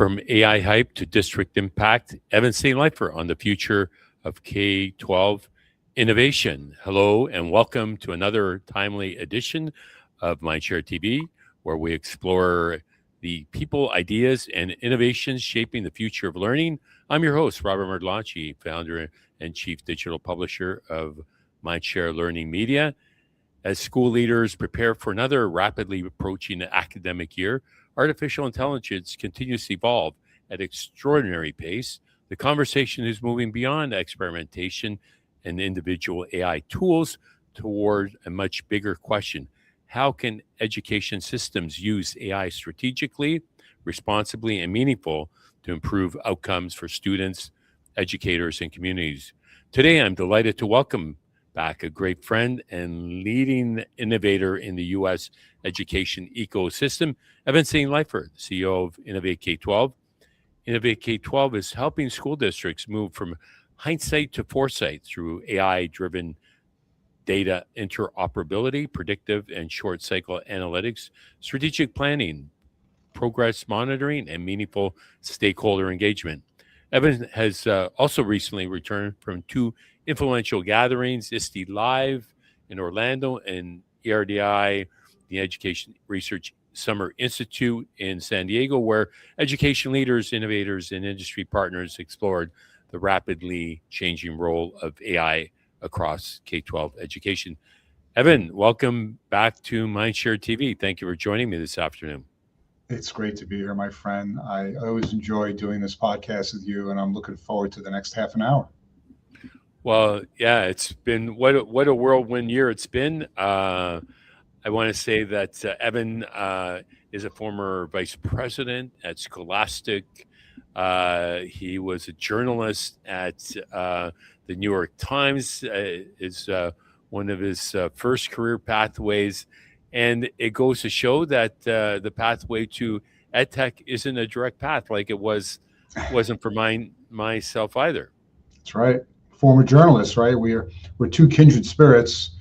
From AI hype to district impact, Evan St. Lifer on the future of K-12 innovation. Hello and welcome to another timely edition of Mindshare TV, where we explore the people, ideas, and innovations shaping the future of learning. I'm your host, Robert Merdlacci, founder and chief digital publisher of Mindshare Learning Media. As school leaders prepare for another rapidly approaching academic year, artificial intelligence continues to evolve at extraordinary pace. The conversation is moving beyond experimentation and individual AI tools toward a much bigger question. How can education systems use AI strategically, responsibly, and meaningful to improve outcomes for students, educators, and communities? Today, I'm delighted to welcome back a great friend and leading innovator in the U.S. education ecosystem, Evan St. Lifer, CEO of Innovate K-12. Innovate K-12 is helping school districts move from hindsight to foresight through AI-driven data interoperability, predictive and short cycle analytics, strategic planning, progress monitoring, and meaningful stakeholder engagement. Evan has also recently returned from two influential gatherings, ISTELive in Orlando and ERDI, the Education Research Summer Institute in San Diego, where education leaders, innovators, and industry partners explored the rapidly changing role of AI across K-12 education. Evan, welcome back to Mindshare TV. Thank you for joining me this afternoon. It's great to be here, my friend. I always enjoy doing this podcast with you, and I'm looking forward to the next half an hour. Well, yeah, it's been what a whirlwind year it's been. I want to say that Evan is a former vice president at Scholastic. He was a journalist at the New York Times. Is one of his first career pathways. And it goes to show that the pathway to EdTech isn't a direct path like it wasn't for myself either. That's right. Former journalist, right? We're two kindred spirits.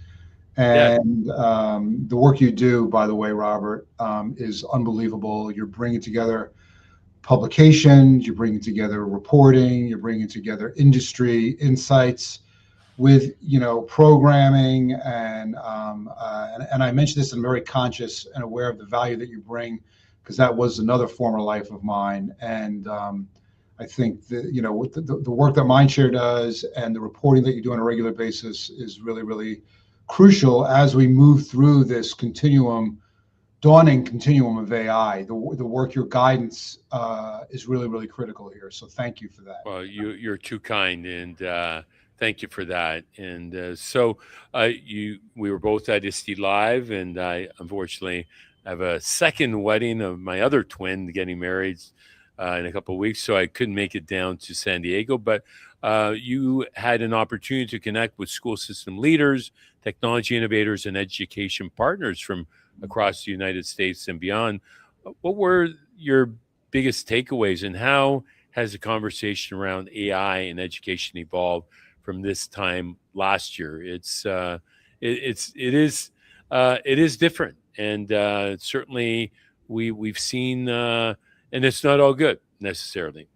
And the work you do, by the way, Robert, is unbelievable. You're bringing together publications, you're bringing together reporting, you're bringing together industry insights with programming, and I mentioned this. I'm very conscious and aware of the value that you bring, because that was another former life of mine. And I think that with the work that Mindshare does and the reporting that you do on a regular basis is really, really crucial as we move through this dawning continuum of AI. The work, your guidance is really, really critical here. So thank you for that. Well, you're too kind, and thank you for that. And we were both at ISTELive, and I unfortunately have a second wedding of my other twin getting married in a couple of weeks, so I couldn't make it down to San Diego. But you had an opportunity to connect with school system leaders, technology innovators, and education partners from across the United States and beyond. What were your biggest takeaways, and how has the conversation around AI and education evolved from this time last year? It is different, and certainly we've seen, and it's not all good necessarily.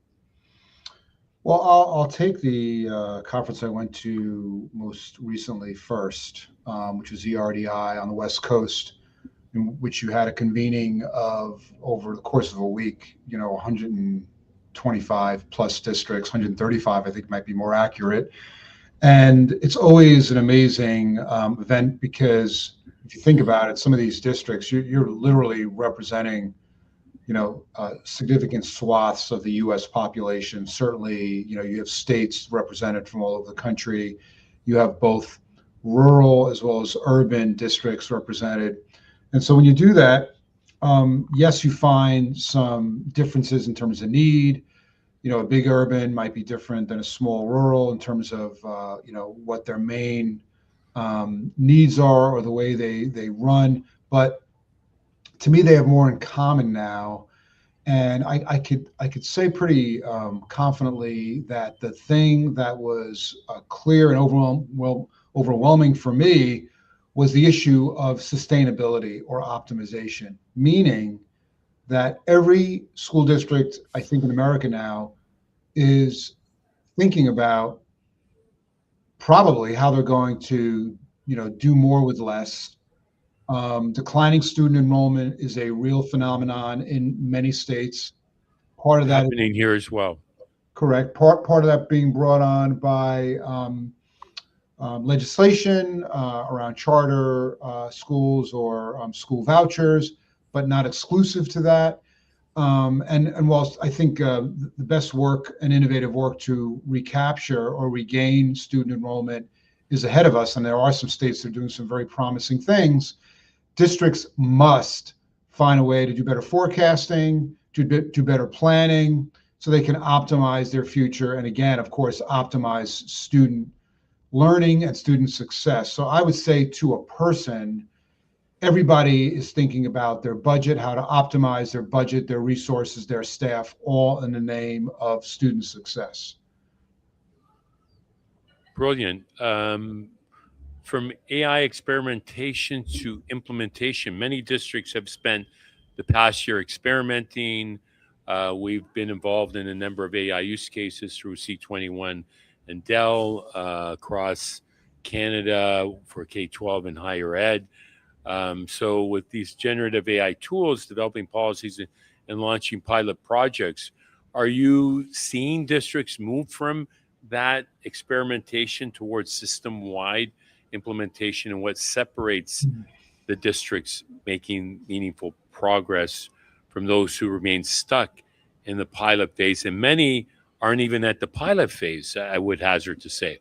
Well, I'll take the conference I went to most recently first, which was ERDI on the West Coast, in which you had a convening of, over the course of a week, 125 plus districts, 135, I think might be more accurate. And it's always an amazing event, because if you think about it, some of these districts, you're literally representing, significant swaths of the U.S. population. Certainly, you have states represented from all over the country. You have both rural as well as urban districts represented. And so when you do that, yes, you find some differences in terms of need. A big urban might be different than a small rural in terms of, what their main needs are or the way they run. But to me, they have more in common now. And I could say pretty confidently that the thing that was clear and overwhelming for me was the issue of sustainability or optimization, meaning that every school district, I think in America now, is thinking about probably how they're going to, do more with less. Declining student enrollment is a real phenomenon in many states. Part of that is Happening here as well. correct. Part of that being brought on by legislation around charter schools or school vouchers, but not exclusive to that. And whilst I think the best work and innovative work to recapture or regain student enrollment is ahead of us, and there are some states that are doing some very promising things, districts must find a way to do better forecasting, do better planning, so they can optimize their future. And again, of course, optimize student learning and student success. So I would say to a person, everybody is thinking about their budget, how to optimize their budget, their resources, their staff, all in the name of student success. Brilliant. From AI experimentation to implementation, many districts have spent the past year experimenting. We've been involved in a number of AI use cases through C21 and Dell across Canada for K-12 and higher ed. So with these generative AI tools, developing policies and launching pilot projects, are you seeing districts move from that experimentation towards system-wide implementation, and what separates the districts making meaningful progress from those who remain stuck in the pilot phase? And many aren't even at the pilot phase, I would hazard to say.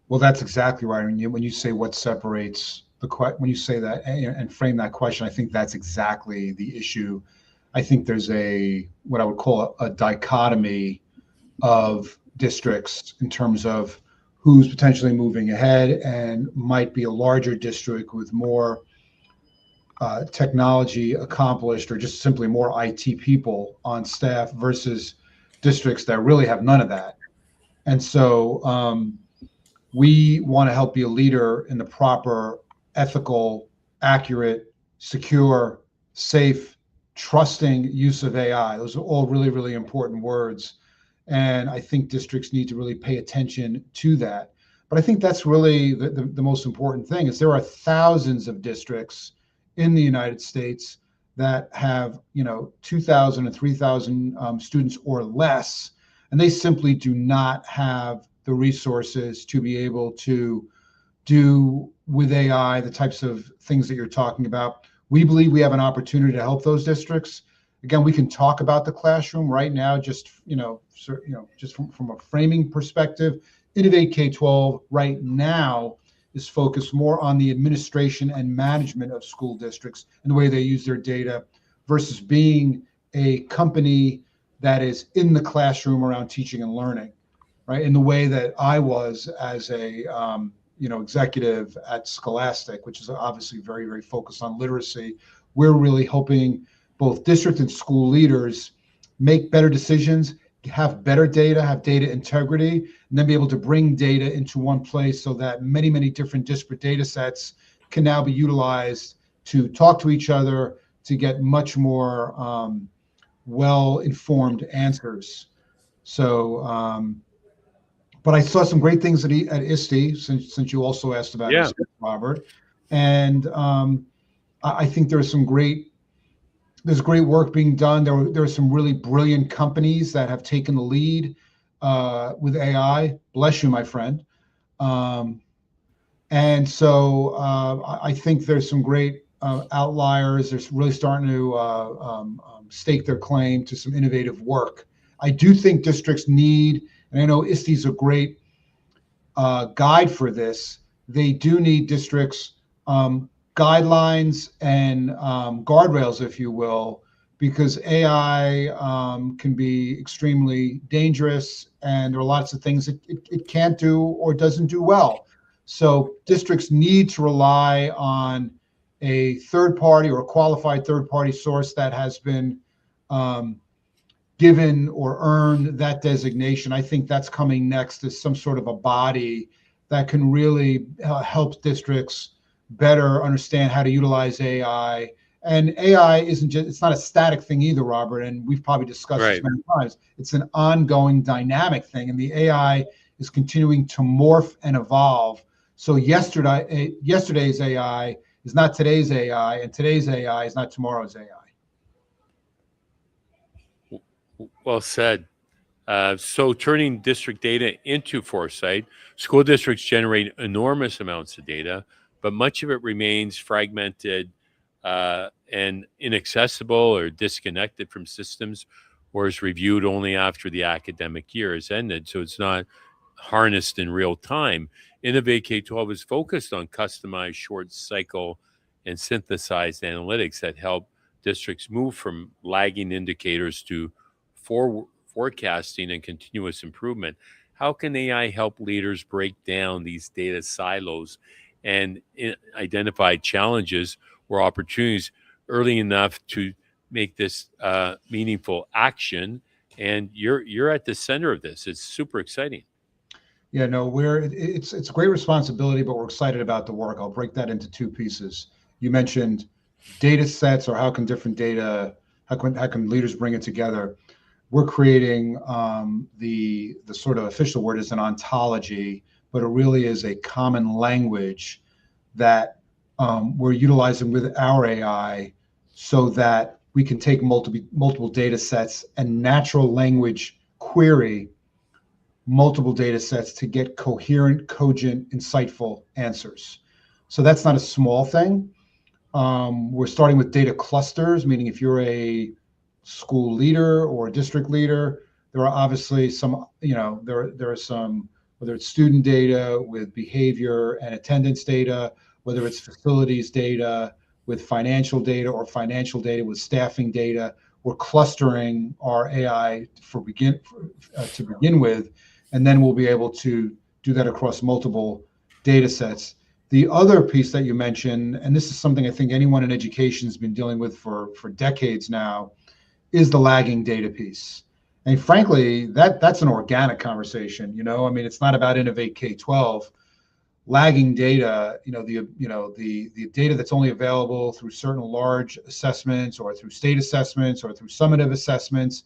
Well, that's exactly right. When you say what separates when you say that and frame that question, I think that's exactly the issue. I think there's what I would call a dichotomy of districts in terms of who's potentially moving ahead and might be a larger district with more technology accomplished or just simply more IT people on staff versus districts that really have none of that. And so we want to help be a leader in the proper, ethical, accurate, secure, safe, trusting use of AI. Those are all really, really important words. And I think districts need to really pay attention to that. But I think that's really the most important thing is there are thousands of districts in the United States that have 2,000 and 3,000 students or less, and they simply do not have the resources to be able to do with AI the types of things that you're talking about. We believe we have an opportunity to help those districts. Again, we can talk about the classroom right now, just just from a framing perspective. Innovate K-12 right now is focused more on the administration and management of school districts and the way they use their data versus being a company that is in the classroom around teaching and learning, right? In the way that I was as a executive at Scholastic, which is obviously very, very focused on literacy. We're really hoping both district and school leaders make better decisions, have better data, have data integrity, and then be able to bring data into one place so that many, many different disparate data sets can now be utilized to talk to each other to get much more well-informed answers. So, but I saw some great things at ISTE, since you also asked about ISTE, Robert. And I think there's great work being done. There are some really brilliant companies that have taken the lead with AI. Bless you, my friend. And so I think there's some great outliers. They're really starting to stake their claim to some innovative work. I do think districts need, and I know ISTE is a great guide for this, they do need districts guidelines and guardrails, if you will, because AI can be extremely dangerous, and there are lots of things it can't do or doesn't do well. So districts need to rely on a third party or a qualified third party source that has been given or earned that designation. I think that's coming next, is some sort of a body that can really help districts better understand how to utilize AI And AI isn't just, it's not a static thing either, Robert. And we've probably discussed this Right. many times. It's an ongoing dynamic thing. And the AI is continuing to morph and evolve. So yesterday's AI is not today's AI, and today's AI is not tomorrow's AI. Well said. So turning district data into foresight, school districts generate enormous amounts of data, but much of it remains fragmented and inaccessible or disconnected from systems, or is reviewed only after the academic year is ended. So it's not harnessed in real time. Innovate K-12 is focused on customized short cycle and synthesized analytics that help districts move from lagging indicators to forecasting and continuous improvement. How can AI help leaders break down these data silos and identify challenges or opportunities early enough to make this meaningful action? And you're at the center of this. It's super exciting. Yeah, no, it's a great responsibility, but we're excited about the work. I'll break that into two pieces. You mentioned data sets, or how can different data, how can leaders bring it together? We're creating the sort of official word is an ontology, but it really is a common language that we're utilizing with our AI, so that we can take multiple data sets and natural language query multiple data sets to get coherent, cogent, insightful answers. So that's not a small thing. We're starting with data clusters, meaning if you're a school leader or a district leader, there are obviously some, there are some, whether it's student data with behavior and attendance data, whether it's facilities data with financial data, or financial data with staffing data. We're clustering our AI to begin with, and then we'll be able to do that across multiple data sets. The other piece that you mentioned, and this is something I think anyone in education has been dealing with for decades now, is the lagging data piece. And frankly, that's an organic conversation. I mean, it's not about Innovate K-12. Lagging data, the data that's only available through certain large assessments, or through state assessments, or through summative assessments.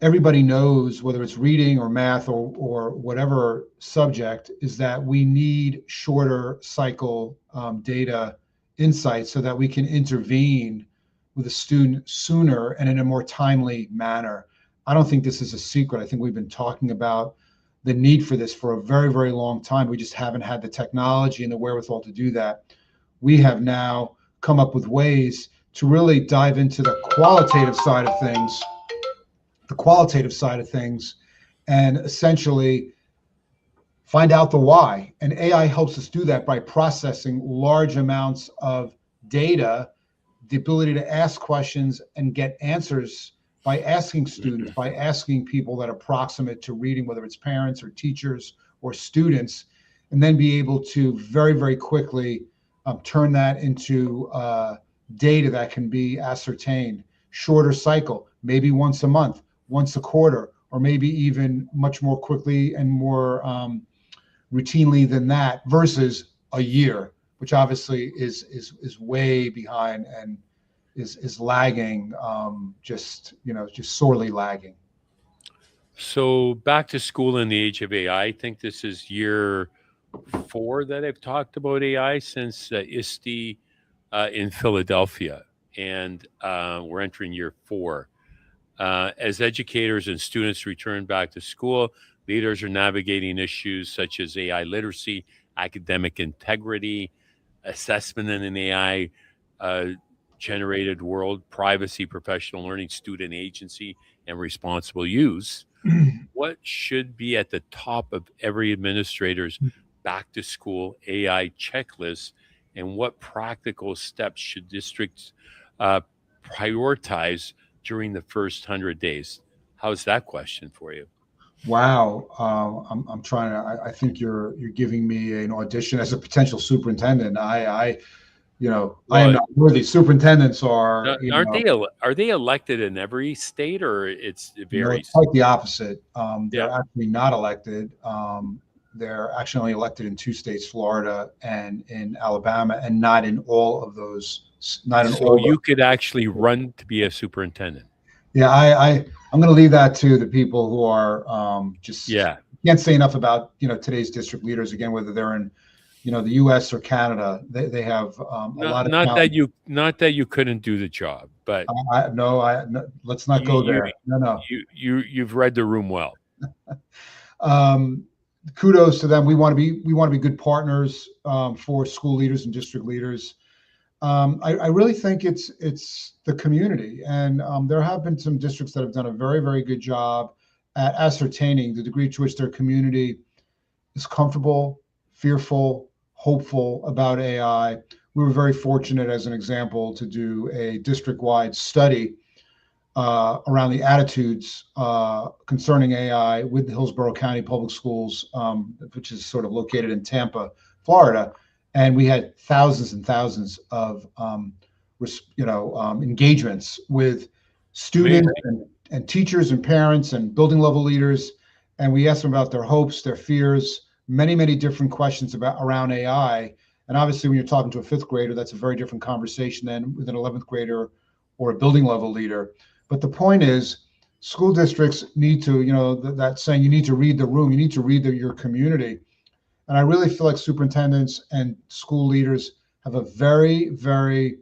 Everybody knows, whether it's reading or math or whatever subject, is that we need shorter cycle data insights, so that we can intervene with a student sooner and in a more timely manner. I don't think this is a secret. I think we've been talking about the need for this for a very, very long time. We just haven't had the technology and the wherewithal to do that. We have now come up with ways to really dive into the qualitative side of things, and essentially find out the why. And AI helps us do that by processing large amounts of data, the ability to ask questions and get answers by asking students, by asking people that are proximate to reading, whether it's parents or teachers or students, and then be able to very, very quickly turn that into data that can be ascertained. Shorter cycle, maybe once a month, once a quarter, or maybe even much more quickly and more routinely than that, versus a year, which obviously is way behind and is lagging, just sorely lagging. So back to school in the age of AI. I think this is year 4 that I've talked about AI since ISTE in Philadelphia, and we're entering year 4. As educators and students return back to school, leaders are navigating issues such as AI literacy, academic integrity, assessment in an AI generated world, privacy, professional learning, student agency, and responsible use. What should be at the top of every administrator's back to school AI checklist, and what practical steps should districts prioritize during the first 100 days? How's that question for you? Wow, I'm trying to. I think you're giving me an audition as a potential superintendent. I am not worthy. Superintendents are. Are they elected in every state, or it It's varies? quite the opposite. They're Yeah. actually not elected. they're actually only elected in 2 states, Florida and in Alabama, and not in all of those. Not in So all. you could actually run to be a superintendent. Yeah, I'm going to leave that to the people who are just can't say enough about today's district leaders. Again, whether they're in the U.S. or Canada, they have a lot of talent. Not that you couldn't do the job, but no, let's not go there. No. You've read the room well. Kudos to them. We want to be good partners for school leaders and district leaders. I really think it's the community, and there have been some districts that have done a very, very good job at ascertaining the degree to which their community is comfortable, fearful, hopeful about AI. We were very fortunate, as an example, to do a district-wide study around the attitudes concerning AI with the Hillsborough County Public Schools, which is sort of located in Tampa, Florida. And we had thousands and thousands of engagements with students and teachers and parents and building level leaders. And we asked them about their hopes, their fears, many, many different questions around AI. And obviously, when you're talking to a 5th grader, that's a very different conversation than with an 11th grader or a building level leader. But the point is, school districts need to, that saying, you need to read the room, you need to read your community. And I really feel like superintendents and school leaders have a very, very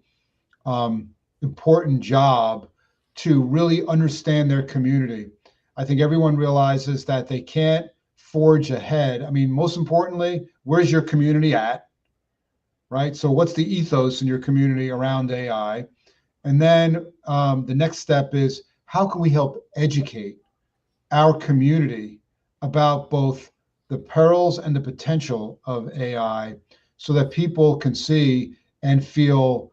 important job to really understand their community. I think everyone realizes that they can't forge ahead. I mean, most importantly, where's your community at, right? So what's the ethos in your community around AI? And then the next step is, how can we help educate our community about both the perils and the potential of AI, so that people can see and feel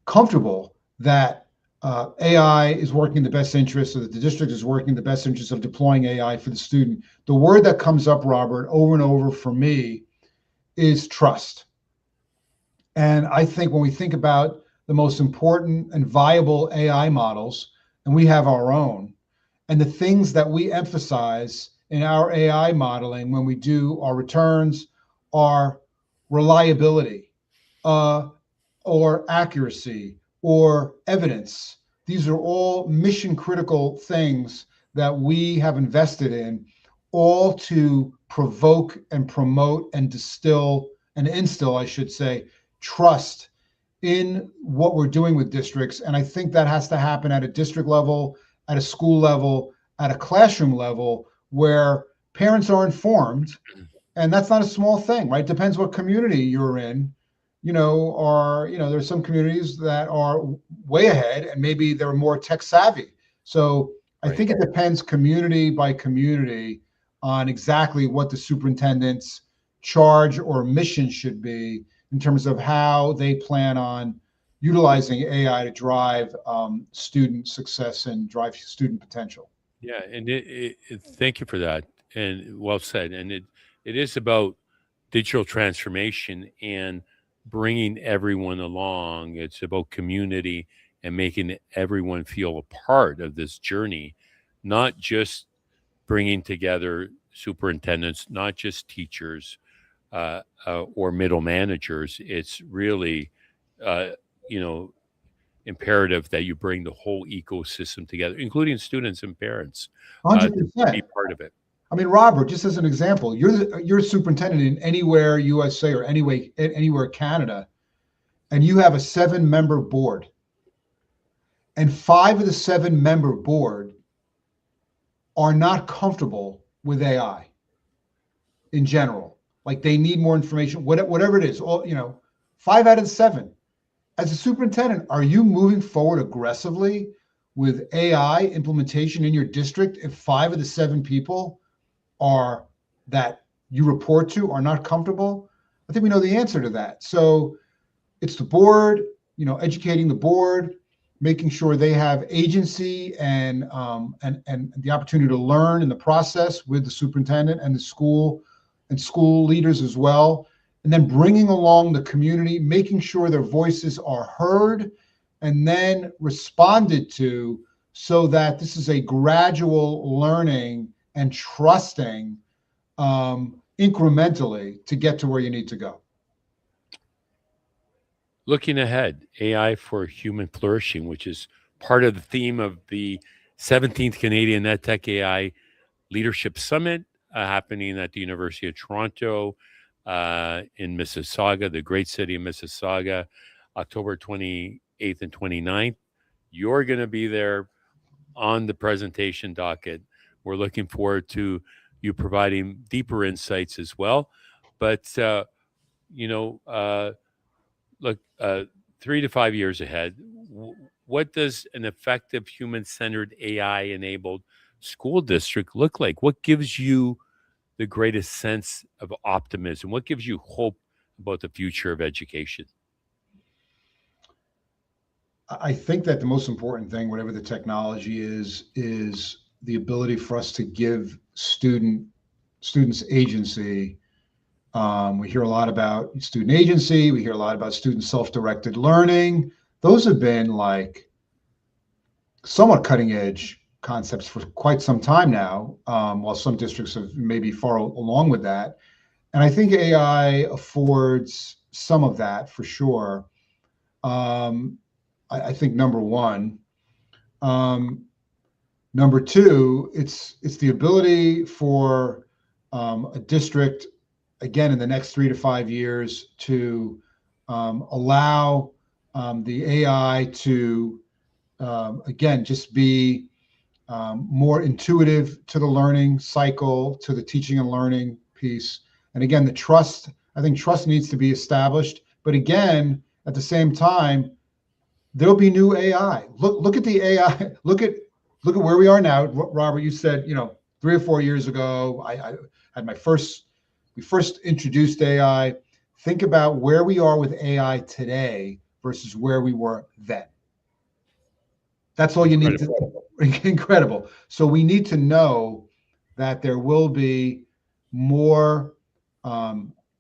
comfortable that AI is working in the best interest, so that the district is working in the best interest of deploying AI for the student. The word that comes up, Robert, over and over for me is trust. And I think when we think about the most important and viable AI models, and we have our own, and the things that we emphasize in our AI modeling when we do our returns are reliability, or accuracy, or evidence. These are all mission critical things that we have invested in, all to provoke and promote and instill, I should say, trust in what we're doing with districts. And I think that has to happen at a district level, at a school level, at a classroom level, where parents are informed. And that's not a small thing, right? Depends what community you're in. There's some communities that are way ahead, and maybe they're more tech savvy. So I think it depends community by community on exactly what the superintendent's charge or mission should be in terms of how they plan on utilizing AI to drive student success and drive student potential. Yeah, and thank you for that, and well said. And it is about digital transformation and bringing everyone along. It's about community and making everyone feel a part of this journey, not just bringing together superintendents, not just teachers or middle managers. It's really, imperative that you bring the whole ecosystem together, including students and parents, 100%. To be part of it. I mean, Robert, just as an example, you're a superintendent in anywhere USA or anywhere Canada, and you have a 7-member board, and 5 of the 7-member board are not comfortable with AI in general. Like, they need more information, whatever it is. 5 out of the 7. As a superintendent, are you moving forward aggressively with AI implementation in your district if 5 of the 7 people that you report to are not comfortable? I think we know the answer to that. So it's the board, educating the board, making sure they have agency and the opportunity to learn in the process with the superintendent and the school leaders as well. And then bringing along the community, making sure their voices are heard and then responded to, so that this is a gradual learning and trusting incrementally to get to where you need to go. Looking ahead, AI for human flourishing, which is part of the theme of the 17th Canadian EdTech AI Leadership Summit happening at the University of Toronto in Mississauga, the great city of Mississauga, October 28th and 29th. You're going to be there on the presentation docket. We're looking forward to you providing deeper insights as well. But, look, 3 to 5 years ahead, what does an effective human-centered AI-enabled school district look like? What gives you the greatest sense of optimism? What gives you hope about the future of education? I think that the most important thing, whatever the technology is the ability for us to give students agency. We hear a lot about student agency. We hear a lot about student self-directed learning. Those have been like somewhat cutting edge concepts for quite some time now, while some districts have maybe far along with that. And I think AI affords some of that for sure. I think number one. Number two, it's the ability for a district, again, in the next 3 to 5 years, to allow the AI to, again, just be more intuitive to the learning cycle, to the teaching and learning piece. And again, I think trust needs to be established. But again, at the same time, there'll be new AI. Look at the AI. Look at where we are now. Robert, you said, 3 or 4 years ago, I had we first introduced AI. Think about where we are with AI today versus where we were then. That's all you need to know. Incredible. So we need to know that there will be more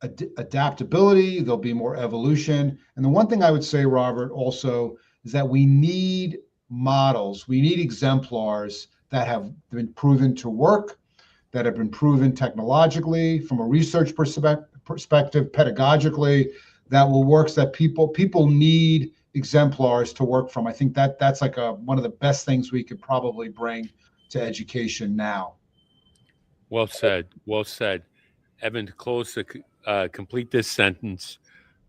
adaptability, there'll be more evolution. And the one thing I would say, Robert, also is that we need models, we need exemplars that have been proven to work, that have been proven technologically, from a research perspective, pedagogically, that will work, so that people need exemplars to work from. I think that's like one of the best things we could probably bring to education now. Well said. Well said. Evan, to complete this sentence,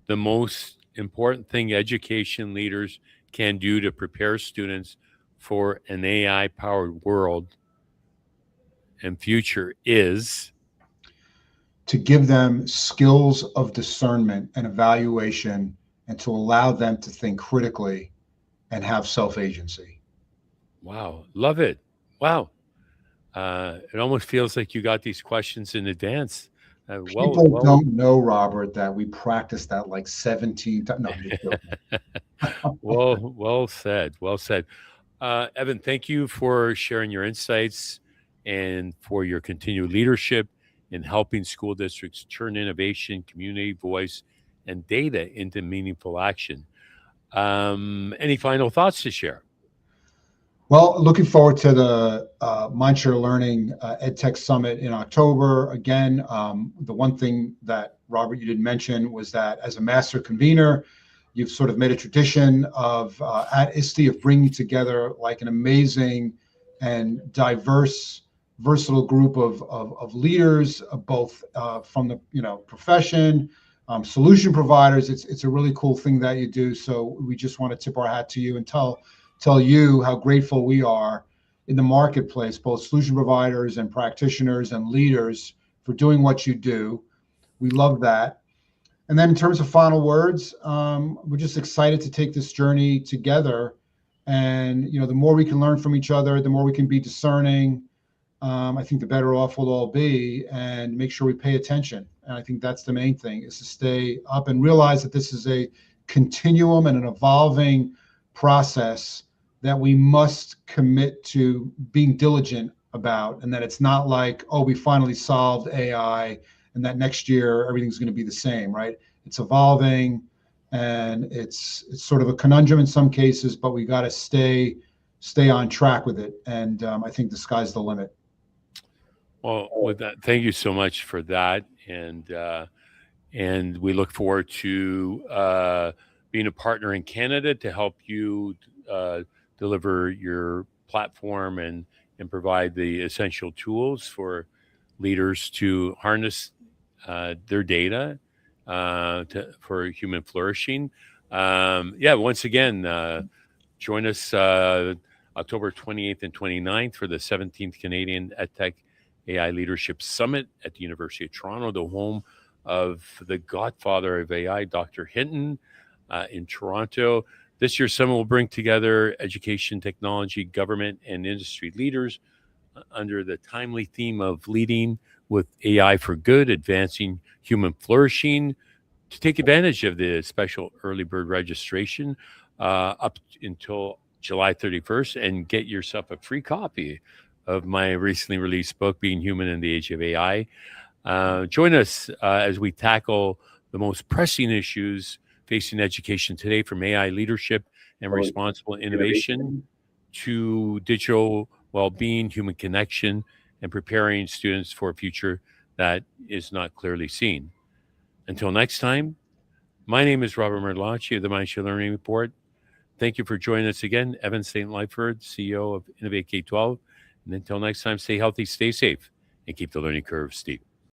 the most important thing education leaders can do to prepare students for an AI-powered world and future is to give them skills of discernment and evaluation, and to allow them to think critically and have self-agency. Wow. Love it. Wow. It almost feels like you got these questions in advance. People don't know, Robert, that we practiced that like 17 times. No, well said. Well said. Evan, thank you for sharing your insights and for your continued leadership in helping school districts turn innovation, community voice, and data into meaningful action. Any final thoughts to share? Well, looking forward to the Mindshare Learning EdTech Summit in October. Again, the one thing that, Robert, you didn't mention was that as a master convener, you've sort of made a tradition of at ISTE of bringing together like an amazing and diverse, versatile group of leaders, both from the profession, solution providers. It's a really cool thing that you do. So we just want to tip our hat to you and tell you how grateful we are in the marketplace, both solution providers and practitioners and leaders, for doing what you do. We love that. And then in terms of final words, we're just excited to take this journey together. And, the more we can learn from each other, the more we can be discerning, I think the better off we'll all be, and make sure we pay attention. And I think that's the main thing, is to stay up and realize that this is a continuum and an evolving process that we must commit to being diligent about, and that it's not like, oh, we finally solved AI and that next year everything's going to be the same, right? It's evolving, and it's sort of a conundrum in some cases, but we got to stay on track with it. And I think the sky's the limit. Well, with that, thank you so much for that, and we look forward to being a partner in Canada to help you uh, deliver your platform and provide the essential tools for leaders to harness their data for human flourishing. Yeah, once again, join us October 28th and 29th for the 17th Canadian EdTech AI Leadership Summit at the University of Toronto, the home of the godfather of AI, Dr. Hinton, in Toronto. This year's summit will bring together education, technology, government, and industry leaders under the timely theme of leading with AI for good, advancing human flourishing. To take advantage of the special early bird registration up until July 31st and get yourself a free copy of my recently released book, Being Human in the Age of AI. Join us as we tackle the most pressing issues facing education today, from AI leadership and responsible innovation to digital well-being, human connection, and preparing students for a future that is not clearly seen. Until next time, my name is Robert Merlacci of the Mindshare Learning Report. Thank you for joining us again. Evan St. Lyford, CEO of Innovate K-12. And until next time, stay healthy, stay safe, and keep the learning curve steep.